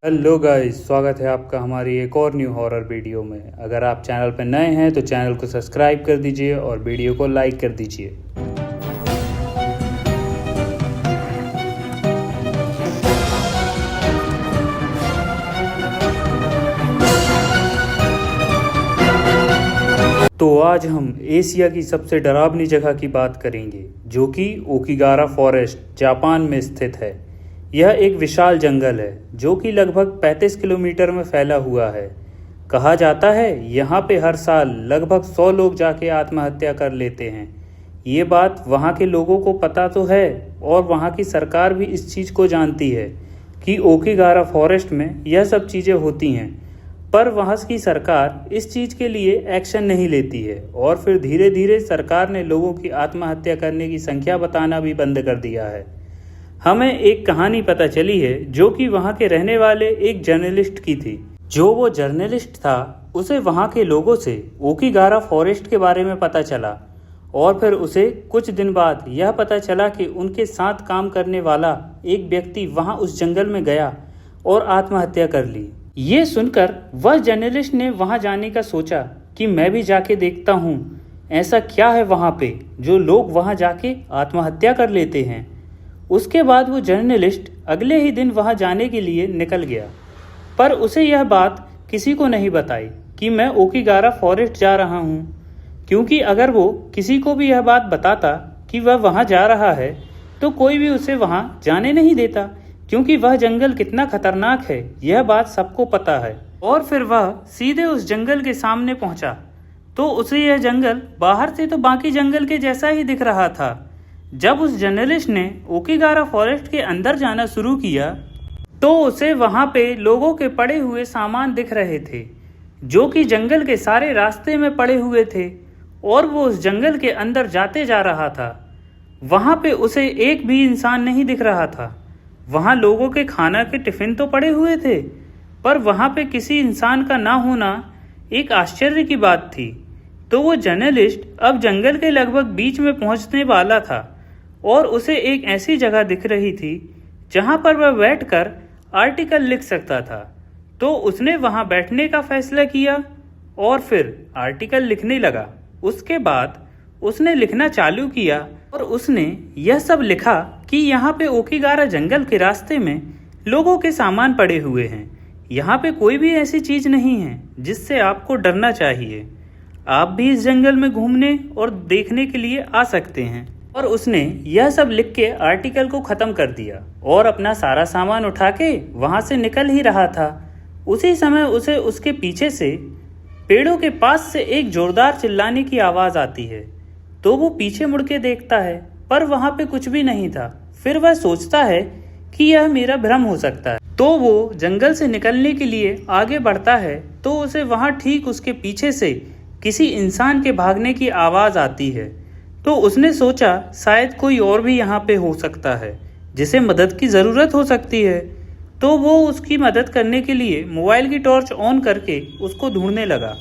Hello guys, स्वागत है आपका हमारी एक और न्यू हॉरर वीडियो में। अगर आप चैनल पर नए हैं तो चैनल को सब्सक्राइब कर दीजिए और वीडियो को लाइक कर दीजिए। तो आज हम एशिया की सबसे डरावनी जगह की बात करेंगे, जो कि ओकिगारा फॉरेस्ट जापान में स्थित है। यह एक विशाल जंगल है जो कि लगभग 35 किलोमीटर में फैला हुआ है। कहा जाता है यहाँ पे हर साल लगभग 100 लोग जाके आत्महत्या कर लेते हैं। ये बात वहाँ के लोगों को पता तो है और वहाँ की सरकार भी इस चीज़ को जानती है कि ओकिगारा फॉरेस्ट में यह सब चीज़ें होती हैं, पर वहाँ की सरकार इस चीज़ के लिए एक्शन नहीं लेती है और फिर धीरे धीरे सरकार ने लोगों की आत्महत्या करने की संख्या बताना भी बंद कर दिया है। हमें एक कहानी पता चली है जो कि वहाँ के रहने वाले एक जर्नलिस्ट की थी। जो वो जर्नलिस्ट था उसे वहाँ के लोगों से ओकिगारा फॉरेस्ट के बारे में पता चला और फिर उसे कुछ दिन बाद यह पता चला कि उनके साथ काम करने वाला एक व्यक्ति वहाँ उस जंगल में गया और आत्महत्या कर ली। ये सुनकर वह जर्नलिस्ट ने वहाँ जाने का सोचा कि मैं भी जाके देखता हूँ ऐसा क्या है वहाँ पे जो लोग वहाँ जाके आत्महत्या कर लेते हैं। उसके बाद वो जर्नलिस्ट अगले ही दिन वहाँ जाने के लिए निकल गया, पर उसे यह बात किसी को नहीं बताई कि मैं ओकिगारा फॉरेस्ट जा रहा हूँ, क्योंकि अगर वो किसी को भी यह बात बताता कि वह वहाँ जा रहा है तो कोई भी उसे वहाँ जाने नहीं देता, क्योंकि वह जंगल कितना खतरनाक है यह बात सबको पता है। और फिर वह सीधे उस जंगल के सामने पहुँचा तो उसे यह जंगल बाहर से तो बाकी जंगल के जैसा ही दिख रहा था। जब उस जर्नलिस्ट ने ओकिगारा फॉरेस्ट के अंदर जाना शुरू किया तो उसे वहाँ पे लोगों के पड़े हुए सामान दिख रहे थे जो कि जंगल के सारे रास्ते में पड़े हुए थे, और वो उस जंगल के अंदर जाते जा रहा था। वहाँ पे उसे एक भी इंसान नहीं दिख रहा था। वहाँ लोगों के खाना के टिफ़िन तो पड़े हुए थे, पर वहाँ पे किसी इंसान का ना होना एक आश्चर्य की बात थी। तो वो जर्नलिस्ट अब जंगल के लगभग बीच में पहुँचने वाला था और उसे एक ऐसी जगह दिख रही थी जहां पर वह बैठकर आर्टिकल लिख सकता था। तो उसने वहां बैठने का फैसला किया और फिर आर्टिकल लिखने लगा। उसके बाद उसने लिखना चालू किया और उसने यह सब लिखा कि यहाँ पे ओकिगारा जंगल के रास्ते में लोगों के सामान पड़े हुए हैं। यहाँ पे कोई भी ऐसी चीज़ नहीं है जिससे आपको डरना चाहिए। आप भी इस जंगल में घूमने और देखने के लिए आ सकते हैं। और उसने यह सब लिख के आर्टिकल को ख़त्म कर दिया और अपना सारा सामान उठा के वहाँ से निकल ही रहा था। उसी समय उसे उसके पीछे से पेड़ों के पास से एक जोरदार चिल्लाने की आवाज़ आती है। तो वो पीछे मुड़ के देखता है, पर वहाँ पे कुछ भी नहीं था। फिर वह सोचता है कि यह मेरा भ्रम हो सकता है। तो वो जंगल से निकलने के लिए आगे बढ़ता है तो उसे वहाँ ठीक उसके पीछे से किसी इंसान के भागने की आवाज़ आती है। तो उसने सोचा शायद कोई और भी यहाँ पे हो सकता है जिसे मदद की ज़रूरत हो सकती है। तो वो उसकी मदद करने के लिए मोबाइल की टॉर्च ऑन करके उसको ढूंढने लगा,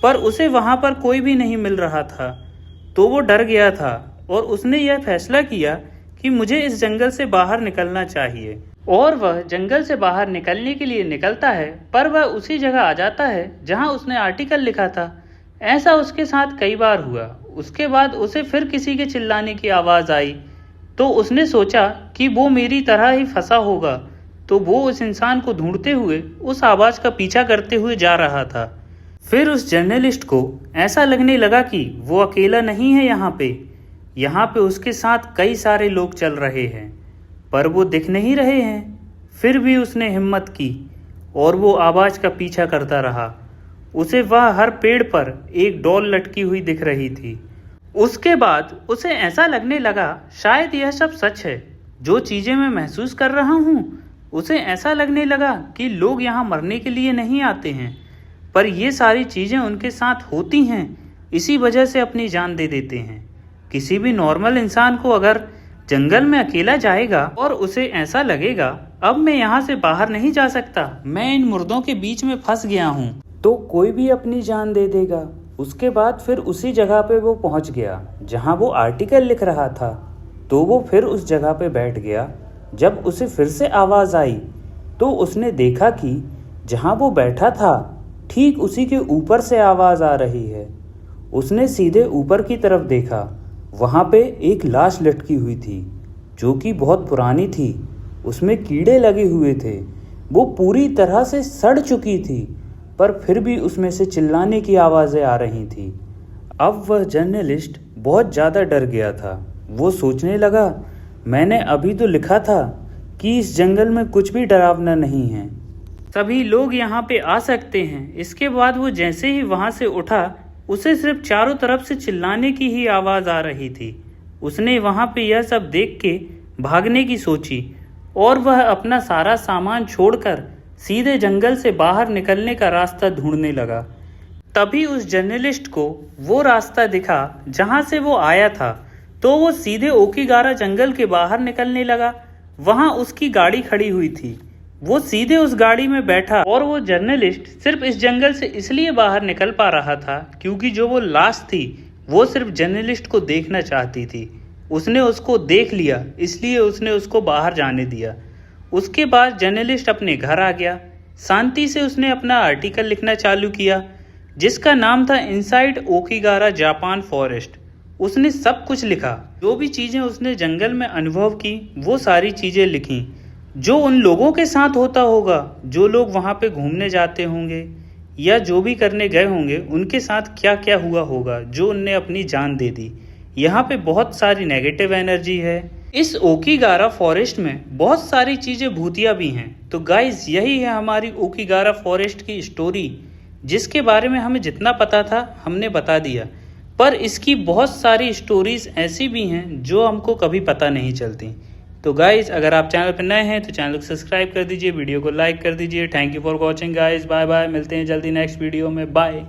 पर उसे वहाँ पर कोई भी नहीं मिल रहा था। तो वो डर गया था और उसने यह फैसला किया कि मुझे इस जंगल से बाहर निकलना चाहिए। और वह जंगल से बाहर निकलने के लिए निकलता है, पर वह उसी जगह आ जाता है जहाँ उसने आर्टिकल लिखा था। ऐसा उसके साथ कई बार हुआ। उसके बाद उसे फिर किसी के चिल्लाने की आवाज़ आई तो उसने सोचा कि वो मेरी तरह ही फंसा होगा। तो वो उस इंसान को ढूंढते हुए उस आवाज़ का पीछा करते हुए जा रहा था। फिर उस जर्नलिस्ट को ऐसा लगने लगा कि वो अकेला नहीं है यहाँ पे उसके साथ कई सारे लोग चल रहे हैं, पर वो दिख नहीं रहे हैं। फिर भी उसने हिम्मत की और वो आवाज़ का पीछा करता रहा। उसे वह हर पेड़ पर एक डॉल लटकी हुई दिख रही थी। उसके बाद उसे ऐसा लगने लगा शायद यह सब सच है, जो चीज़ें मैं महसूस कर रहा हूँ। उसे ऐसा लगने लगा कि लोग यहाँ मरने के लिए नहीं आते हैं, पर ये सारी चीज़ें उनके साथ होती हैं, इसी वजह से अपनी जान दे देते हैं। किसी भी नॉर्मल इंसान को अगर जंगल में अकेला जाएगा और उसे ऐसा लगेगा अब मैं यहाँ से बाहर नहीं जा सकता, मैं इन मुर्दों के बीच में फंस गया हूँ, तो कोई भी अपनी जान दे देगा। उसके बाद फिर उसी जगह पे वो पहुंच गया जहां वो आर्टिकल लिख रहा था। तो वो फिर उस जगह पे बैठ गया। जब उसे फिर से आवाज़ आई तो उसने देखा कि जहाँ वो बैठा था ठीक उसी के ऊपर से आवाज़ आ रही है। उसने सीधे ऊपर की तरफ देखा। वहाँ पे एक लाश लटकी हुई थी जो कि बहुत पुरानी थी। उसमें कीड़े लगे हुए थे। वो पूरी तरह से सड़ चुकी थी, पर फिर भी उसमें से चिल्लाने की आवाज़ें आ रही थी। अब वह जर्नलिस्ट बहुत ज़्यादा डर गया था। वो सोचने लगा, मैंने अभी तो लिखा था कि इस जंगल में कुछ भी डरावना नहीं है, सभी लोग यहाँ पे आ सकते हैं। इसके बाद वो जैसे ही वहाँ से उठा, उसे सिर्फ चारों तरफ से चिल्लाने की ही आवाज़ आ रही थी। उसने वहाँ पे यह सब देख के भागने की सोची और वह अपना सारा सामान छोड़कर सीधे जंगल से बाहर निकलने का रास्ता ढूंढने लगा। तभी उस जर्नलिस्ट को वो रास्ता दिखा जहाँ से वो आया था, तो वो सीधे ओकीगारा जंगल के बाहर निकलने लगा। वहाँ उसकी गाड़ी खड़ी हुई थी। वो सीधे उस गाड़ी में बैठा और वो जर्नलिस्ट सिर्फ इस जंगल से इसलिए बाहर निकल पा रहा था क्योंकि जो वो लाश थी वो सिर्फ जर्नलिस्ट को देखना चाहती थी। उसने उसको देख लिया, इसलिए उसने उसको बाहर जाने दिया। उसके बाद जर्नलिस्ट अपने घर आ गया। शांति से उसने अपना आर्टिकल लिखना चालू किया जिसका नाम था इनसाइड ओकीगारा जापान फॉरेस्ट। उसने सब कुछ लिखा, जो भी चीज़ें उसने जंगल में अनुभव की वो सारी चीज़ें लिखी। जो उन लोगों के साथ होता होगा, जो लोग वहाँ पे घूमने जाते होंगे या जो भी करने गए होंगे, उनके साथ क्या क्या हुआ होगा, जो उनने अपनी जान दे दी। यहाँ पे बहुत सारी नेगेटिव एनर्जी है। इस ओकीगारा फॉरेस्ट में बहुत सारी चीज़ें भूतिया भी हैं। तो गाइस, यही है हमारी ओकीगारा फॉरेस्ट की स्टोरी, जिसके बारे में हमें जितना पता था हमने बता दिया। पर इसकी बहुत सारी स्टोरीज ऐसी भी हैं जो हमको कभी पता नहीं चलती। तो गाइस, अगर आप चैनल पर नए हैं तो चैनल को सब्सक्राइब कर दीजिए, वीडियो को लाइक कर दीजिए। Thank you for watching guys, bye bye. मिलते हैं जल्दी नेक्स्ट वीडियो में, बाय।